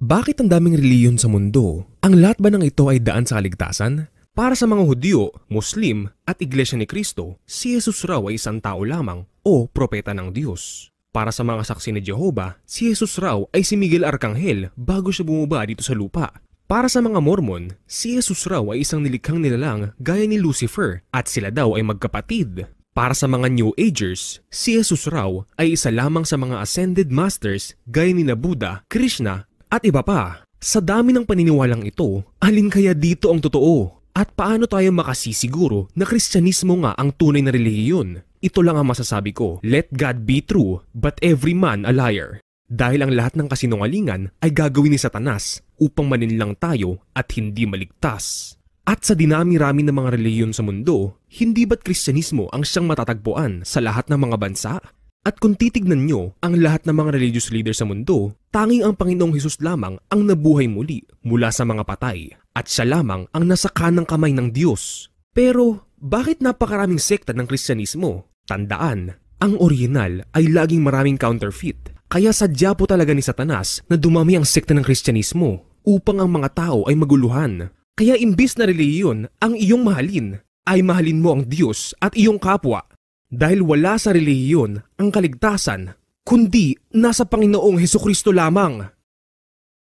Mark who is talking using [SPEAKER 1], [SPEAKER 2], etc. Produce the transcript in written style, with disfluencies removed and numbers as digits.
[SPEAKER 1] Bakit ang daming reliyon sa mundo? Ang lahat ba ng ito ay daan sa kaligtasan? Para sa mga Hudyo, Muslim at Iglesia ni Cristo, si Jesus raw ay isang tao lamang o propeta ng Diyos. Para sa mga saksi ni Jehovah, si Jesus raw ay si Miguel Arcangel bago siya bumaba dito sa lupa. Para sa mga Mormon, si Jesus raw ay isang nilikhang nilalang gaya ni Lucifer at sila daw ay magkapatid. Para sa mga New Agers, si Jesus raw ay isa lamang sa mga ascended masters gaya ni Buddha, Krishna at iba pa. Sa dami ng paniniwalang ito, alin kaya dito ang totoo? At paano tayo makasisiguro na Kristyanismo nga ang tunay na relihiyon? Ito lang ang masasabi ko, let God be true, but every man a liar. Dahil ang lahat ng kasinungalingan ay gagawin ni Satanas upang maninlang tayo at hindi maligtas. At sa dinami-rami ng mga relihiyon sa mundo, hindi ba't Kristyanismo ang siyang matatagpuan sa lahat ng mga bansa? At kung titignan nyo ang lahat ng mga religious leaders sa mundo, tanging ang Panginoong Hesus lamang ang nabuhay muli mula sa mga patay at siya lamang ang nasa kanang kamay ng Diyos. Pero bakit napakaraming sekta ng Kristyanismo? Tandaan, ang original ay laging maraming counterfeit. Kaya sadya po talaga ni Satanas na dumami ang sekta ng Kristyanismo upang ang mga tao ay maguluhan. Kaya imbis na relihiyon ang iyong mahalin, ay mahalin mo ang Diyos at iyong kapwa. Dahil wala sa relihiyon ang kaligtasan, kundi nasa Panginoong Hesukristo lamang.